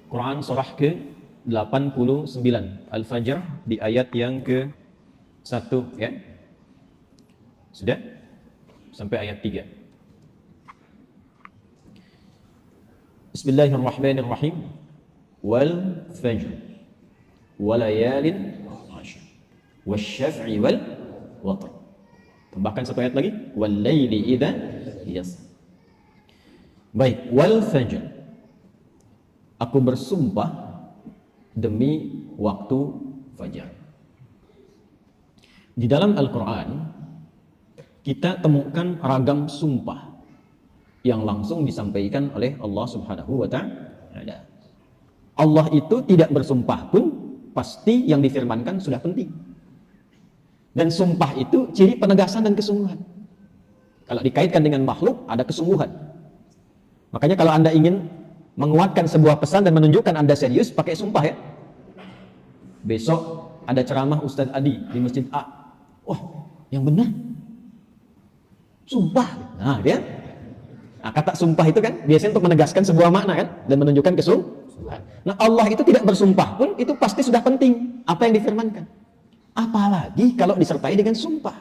Quran surah ke-89 Al-Fajr di ayat yang ke-1 ya. Sudah? Sampai ayat 3. Bismillahirrahmanirrahim. Wal fajr walayalin ashr wasyaf'i wal watr. Tambahkan satu ayat lagi, wal laili idza yasr. Baik, wal fajr, aku bersumpah demi waktu fajar. Di dalam Al-Quran kita temukan ragam sumpah yang langsung disampaikan oleh Allah Subhanahu wa ta'ala. Allah itu tidak bersumpah pun pasti yang difirmankan sudah penting. Dan sumpah itu ciri penegasan dan kesungguhan. Kalau dikaitkan dengan makhluk ada kesungguhan. Makanya kalau Anda ingin menguatkan sebuah pesan dan menunjukkan Anda serius, pakai sumpah ya. Besok ada ceramah Ustadz Adi di Masjid A. Wah, yang benar sumpah. Nah, dia. Nah, kata sumpah itu kan biasanya untuk menegaskan sebuah makna kan dan menunjukkan kesungguhan. Nah, Allah itu tidak bersumpah pun itu pasti sudah penting apa yang difirmankan. Apalagi kalau disertai dengan sumpah.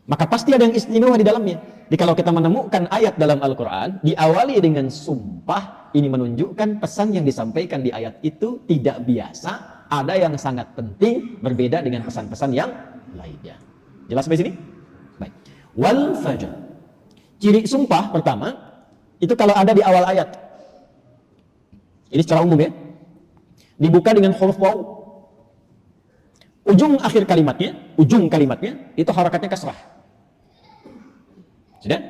Maka pasti ada yang istimewa di dalamnya. Jadi kalau kita menemukan ayat dalam Al-Quran diawali dengan sumpah, ini menunjukkan pesan yang disampaikan di ayat itu tidak biasa, ada yang sangat penting, berbeda dengan pesan-pesan yang lainnya. Jelas sampai sini? Baik. Wal fajr. Ciri sumpah pertama itu kalau ada di awal ayat. Ini secara umum ya. Dibuka dengan huruf waw. Ujung kalimatnya itu harakatnya kasrah. Sudah?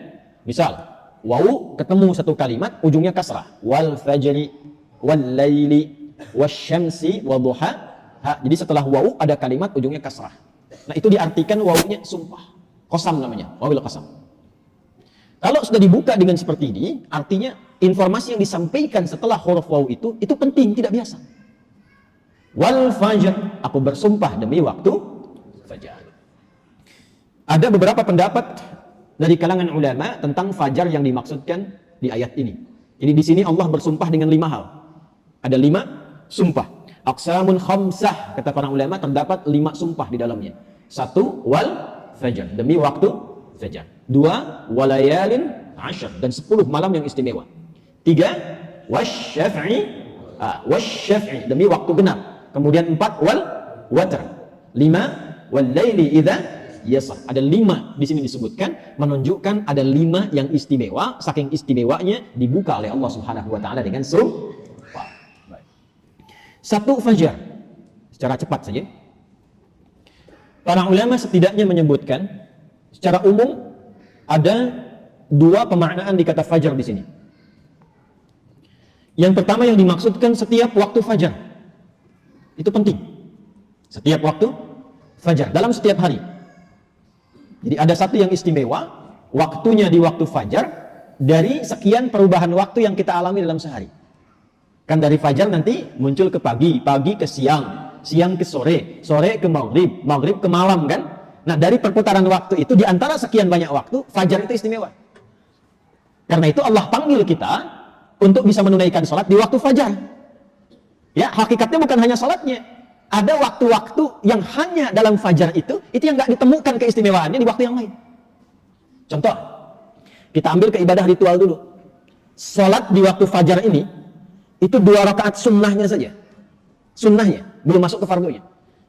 Misal, waw ketemu satu kalimat ujungnya kasrah. Wal fajri wal laili wasyamsi wadduha. Jadi setelah waw ada kalimat ujungnya kasrah. Nah, itu diartikan wawnya sumpah. Qasam namanya, wawil qasam. Kalau sudah dibuka dengan seperti ini, artinya informasi yang disampaikan setelah huruf waw itu penting, tidak biasa. Wal fajr, aku bersumpah demi waktu fajar. Ada beberapa pendapat dari kalangan ulama tentang fajar yang dimaksudkan di ayat ini. Jadi di sini Allah bersumpah dengan 5 hal. Ada 5 sumpah. Aqsamun khamsah, kata para ulama, terdapat 5 sumpah di dalamnya. 1, wal fajar, demi waktu fajar. 2, walayalin ashr, dan 10 malam yang istimewa. 3, wasyaf'i, demi waktu genap. Kemudian 4, wal watr. 5, wal laili idza yasr. Ada 5 di sini disebutkan, menunjukkan ada 5 yang istimewa. Saking istimewanya dibuka oleh Allah Subhanahu wa taala dengan sumpah. 1, fajar. Secara cepat saja. Para ulama setidaknya menyebutkan secara umum ada 2 pemaknaan di kata fajar di sini. Yang pertama yang dimaksudkan setiap waktu fajar. Itu penting. Setiap waktu fajar, dalam setiap hari. Jadi ada satu yang istimewa, waktunya di waktu fajar dari sekian perubahan waktu yang kita alami dalam sehari. Kan dari fajar nanti muncul ke pagi, pagi ke siang, siang ke sore, sore ke maghrib, maghrib ke malam kan? Nah, dari perputaran waktu itu, di antara sekian banyak waktu, fajar itu istimewa. Karena itu Allah panggil kita untuk bisa menunaikan sholat di waktu fajar. Ya, hakikatnya bukan hanya sholatnya. Ada waktu-waktu yang hanya dalam fajar itu yang nggak ditemukan keistimewaannya di waktu yang lain. Contoh, kita ambil ke ibadah ritual dulu. Sholat di waktu fajar ini, itu 2 rakaat sunnahnya saja. Sunnahnya, belum masuk ke fardunya.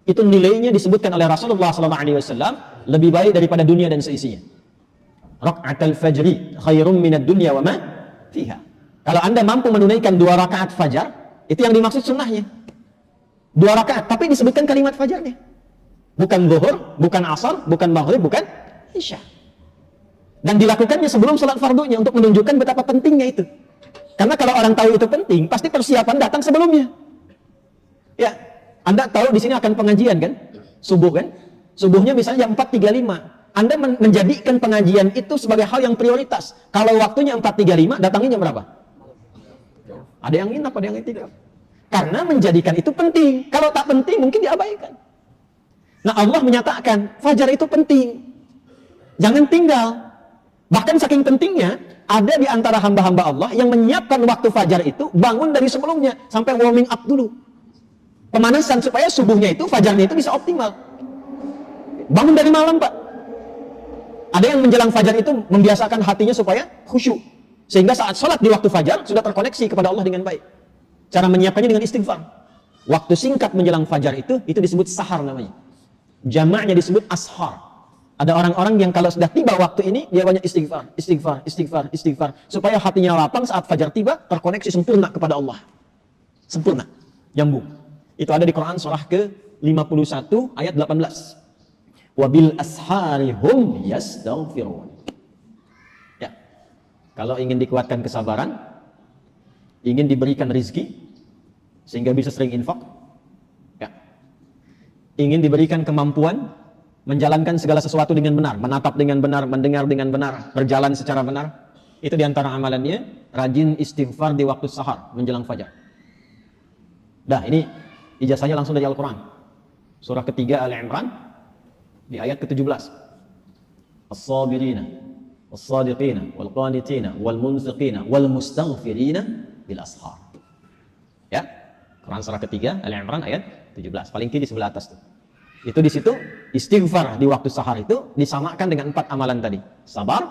Itu nilainya disebutkan oleh Rasulullah SAW lebih baik daripada dunia dan seisinya. Raka'atul fajri khairum minad dunya wa ma fiha. Kalau Anda mampu menunaikan 2 rakaat fajar, itu yang dimaksud sunnahnya. 2 rakaat, tapi disebutkan kalimat fajarnya. Bukan zuhur, bukan asar, bukan maghrib, bukan isya. Dan dilakukannya sebelum salat fardunya untuk menunjukkan betapa pentingnya itu. Karena kalau orang tahu itu penting, pasti persiapan datang sebelumnya. Ya, Anda tahu di sini akan pengajian kan? Subuh kan? Subuhnya misalnya jam 4.35. Anda menjadikan pengajian itu sebagai hal yang prioritas. Kalau waktunya 4.35, datangnya jam berapa? Ada yang nginap, ada yang tidak. Karena menjadikan itu penting. Kalau tak penting, mungkin diabaikan. Nah, Allah menyatakan, fajar itu penting. Jangan tinggal. Bahkan saking pentingnya, ada di antara hamba-hamba Allah yang menyiapkan waktu fajar itu bangun dari sebelumnya sampai warming up dulu. Pemanasan supaya subuhnya itu, fajarnya itu bisa optimal. Bangun dari malam, Pak. Ada yang menjelang fajar itu membiasakan hatinya supaya khusyuk. Sehingga saat sholat di waktu fajar sudah terkoneksi kepada Allah dengan baik. Cara menyiapkannya dengan istighfar. Waktu singkat menjelang fajar itu disebut sahar namanya. Jamaknya disebut ashar. Ada orang-orang yang kalau sudah tiba waktu ini, dia banyak istighfar, istighfar, istighfar, istighfar. Supaya hatinya lapang saat fajar tiba, terkoneksi sempurna kepada Allah. Sempurna. Nyambung. Itu ada di Quran surah ke-51 ayat 18. Wabil ashari hum yastaghfirun. Ya. Kalau ingin dikuatkan kesabaran, ingin diberikan rizki sehingga bisa sering infak, ya. Ingin diberikan kemampuan menjalankan segala sesuatu dengan benar, menatap dengan benar, mendengar dengan benar, berjalan secara benar. Itu diantara amalannya, rajin istighfar di waktu sahar menjelang fajar. Dah, ini ijazahnya langsung dari Al-Quran. Surah ketiga Al-Imran di ayat ke-17. As-sabirina, as-sadiqina, wal-qanitina, wal-munfiqina, wal-mustaghfirina bil ashar. Ya, Quran surah ketiga Al-Imran ayat 17. Paling kiri sebelah atas tuh. Itu di situ istighfar di waktu sahar itu disamakan dengan 4 amalan tadi. Sabar,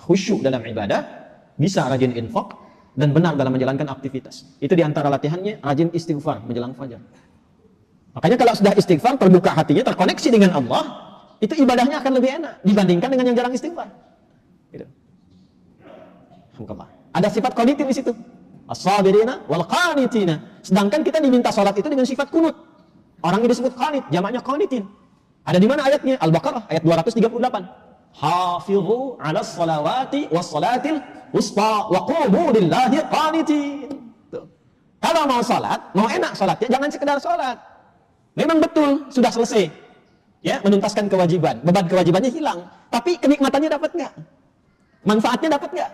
khusyuk dalam ibadah, bisa rajin infak, dan benar dalam menjalankan aktivitas. Itu diantara latihannya, rajin istighfar menjelang fajar. Makanya kalau sudah istighfar, terbuka hatinya, terkoneksi dengan Allah, itu ibadahnya akan lebih enak dibandingkan dengan yang jarang istighfar. Gitu. Ada sifat qanitin di situ. As-sabirina wal qanitina. Sedangkan kita diminta salat itu dengan sifat kunut. Orangnya disebut qanit, jamaknya qanitin. Ada di mana ayatnya? Al-Baqarah ayat 238. Hafizu 'alas salawati was salatil wusta wa qumu lillahi qanitin. Tuh. Kalau mau salat, mau enak salatnya, jangan sekedar salat. Memang betul sudah selesai. Ya, menuntaskan kewajiban, beban kewajibannya hilang, tapi kenikmatannya dapat enggak? Manfaatnya dapat enggak?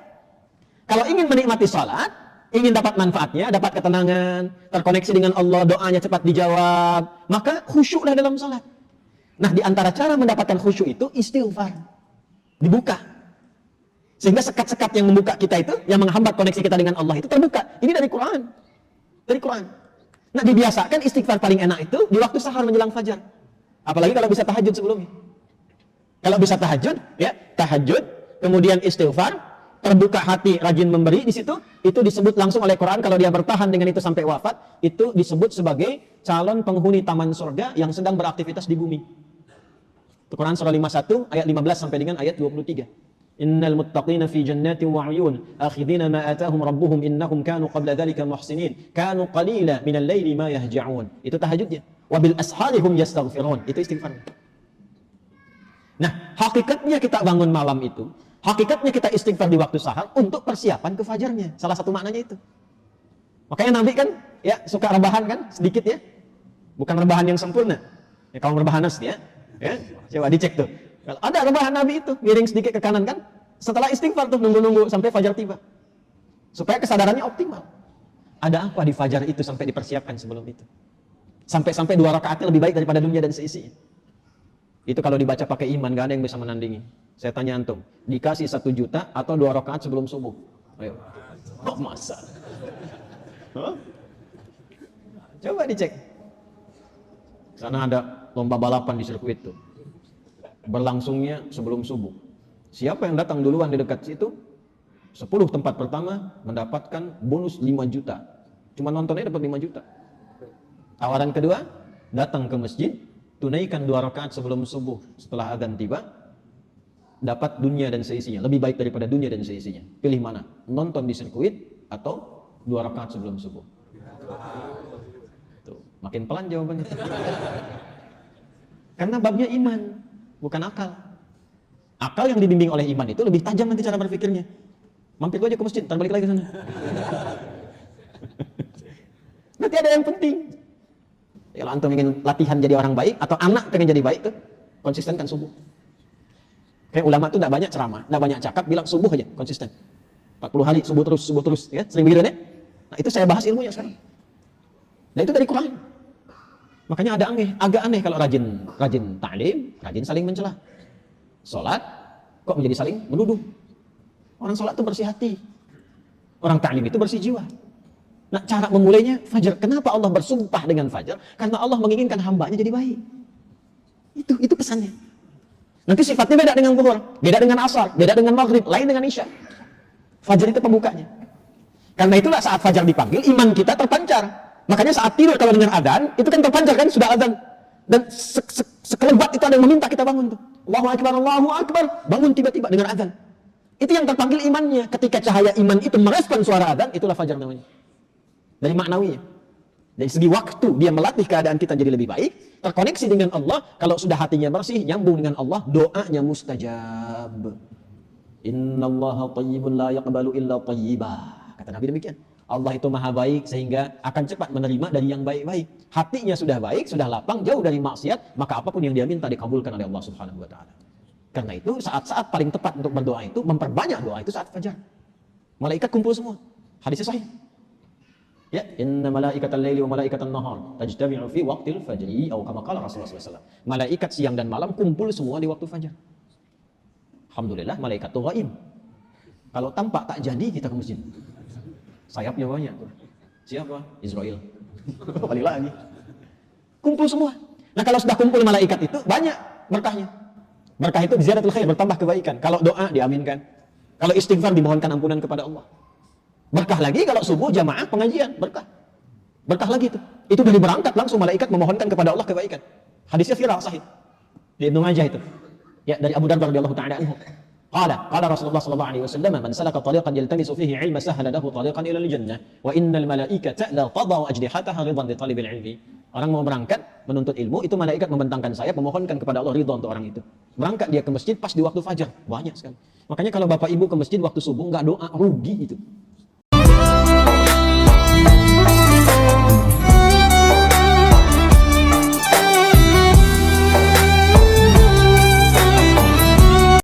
Kalau ingin menikmati salat, ingin dapat manfaatnya, dapat ketenangan, terkoneksi dengan Allah, doanya cepat dijawab, maka khusyuklah dalam salat. Nah, di antara cara mendapatkan khusyuk itu istighfar. Dibuka. Sehingga sekat-sekat yang membuka kita itu, yang menghambat koneksi kita dengan Allah itu terbuka. Ini dari Quran. Dari Quran. Nah, dibiasakan istighfar paling enak itu di waktu sahar menjelang fajar. Apalagi kalau bisa tahajud sebelumnya. Kalau bisa tahajud, ya, tahajud, kemudian istighfar, terbuka hati, rajin memberi di situ, itu disebut langsung oleh Quran kalau dia bertahan dengan itu sampai wafat, itu disebut sebagai calon penghuni taman surga yang sedang beraktivitas di bumi. Quran surah 51 ayat 15 sampai dengan ayat 23. Innal muttaqina fi jannatin wa 'uyun akhidina ma atahum rabbuhum innahum kanu qabla dhalika muhsinin kanu qalila minal laili ma yahja'un. Itu tahajudnya. Wabil asharihum yastaghfirun. Itu istighfar. Nah, hakikatnya kita bangun malam itu, hakikatnya kita istighfar di waktu sahar untuk persiapan ke fajarnya. Salah satu maknanya itu. Makanya Nabi kan ya suka rebahan kan sedikit ya. Bukan rebahan yang sempurna. Ya kalau rebahan ya. Ya, coba dicek tuh. Kalau ada rebahan Nabi itu, miring sedikit ke kanan kan, setelah istighfar tuh nunggu-nunggu sampai fajar tiba. Supaya kesadarannya optimal. Ada apa di fajar itu sampai dipersiapkan sebelum itu? Sampai 2 rakaatnya lebih baik daripada dunia dan seisinya. Itu kalau dibaca pakai iman, gak ada yang bisa menandingi. Saya tanya antum, dikasih 1 juta atau 2 rakaat sebelum subuh? Ayo. Oh, masa? Huh? Coba dicek. Sana ada lomba balapan di sirkuit itu. Berlangsungnya sebelum subuh. Siapa yang datang duluan di dekat situ, 10 tempat pertama mendapatkan bonus 5 juta. Cuma nontonnya dapat 5 juta. Tawaran kedua, datang ke masjid, tunaikan 2 rakaat sebelum subuh. Setelah azan tiba, dapat dunia dan seisinya. Lebih baik daripada dunia dan seisinya. Pilih mana? Nonton di sirkuit atau 2 rakaat sebelum subuh? Tuh, makin pelan jawabannya. Karena babnya iman, bukan akal. Akal yang dibimbing oleh iman itu lebih tajam nanti cara berpikirnya. Mampir aja ke masjid, ntar balik lagi ke sana. Berarti ada yang penting. Kalau antum ingin latihan jadi orang baik atau anak pengen jadi baik tuh, konsistenkan subuh. Kayak ulama tuh enggak banyak ceramah, enggak banyak cakap, bilang subuh aja konsisten. 40 hari subuh terus, ya. Sering begitu ya. Nah, itu saya bahas ilmunya sekarang. Nah, itu dari Quran. Makanya agak aneh kalau rajin ta'lim, rajin saling mencela. Salat kok menjadi saling menuduh. Orang sholat itu bersih hati. Orang ta'lim itu bersih jiwa. Nah, cara memulainya fajar. Kenapa Allah bersumpah dengan fajar? Karena Allah menginginkan hambanya jadi baik. Itu pesannya. Nanti sifatnya beda dengan zuhur, beda dengan asar, beda dengan maghrib, lain dengan isya. Fajar itu pembukanya. Karena itulah saat fajar dipanggil, iman kita terpancar. Makanya saat tidur kalau dengar adzan, itu kan terpancar kan, sudah adzan. Dan sekelebat itu ada yang meminta kita bangun tuh. Allahu Akbar, Allahu Akbar. Bangun tiba-tiba dengar adzan. Itu yang terpanggil imannya. Ketika cahaya iman itu merespon suara adzan, itulah fajar namanya. Dari maknawinya. Dari segi waktu, dia melatih keadaan kita jadi lebih baik, terkoneksi dengan Allah. Kalau sudah hatinya bersih, nyambung dengan Allah, doanya mustajab. Innallaha tayyibun la yaqbalu illa tayyibah. Kata Nabi demikian. Allah itu maha baik sehingga akan cepat menerima dari yang baik-baik. Hatinya sudah baik, sudah lapang, jauh dari maksiat, maka apapun yang dia minta dikabulkan oleh Allah Subhanahu wa taala. Karena itu saat-saat paling tepat untuk berdoa itu, memperbanyak doa itu saat fajar. Malaikat kumpul semua. Hadisnya sahih. Ya, inna malaikatal laili wa malaikatan nahar tajtami'u fi waqtil fajri atau kama qala Rasulullah sallallahu alaihi wasallam. Malaikat siang dan malam kumpul semua di waktu fajar. Alhamdulillah malaikat itu ghaib. Kalau tampak tak jadi kita ke masjid. Sayapnya banyak. Siapa? Israel. Balik lagi. Kumpul semua. Nah, kalau sudah kumpul malaikat itu banyak berkahnya. Berkah itu ziyadatul khair, bertambah kebaikan. Kalau doa diaminkan. Kalau istighfar dimohonkan ampunan kepada Allah. Berkah lagi kalau subuh jamaah pengajian, berkah. Berkah lagi itu. Itu dari berangkat langsung malaikat memohonkan kepada Allah kebaikan. Hadisnya viral sahih. Di Ibnu Majah itu. Ya, dari Abu Darda radhiyallahu ta'ala anhu. Qala Rasulullah sallallahu alaihi wasallam, "Man salaka tariqan yaltamisu fihi 'ilma sahala lahu tariqan ila al-jannah, wa innal malaikata la tadau ajnihataha ridan li talibil 'ilmi." Orang mau berangkat menuntut ilmu, itu malaikat membentangkan sayap memohonkan kepada Allah ridha untuk orang itu. Berangkat dia ke masjid pas di waktu fajar, banyak sekali. Makanya kalau Bapak Ibu ke masjid waktu subuh enggak doa, rugi itu.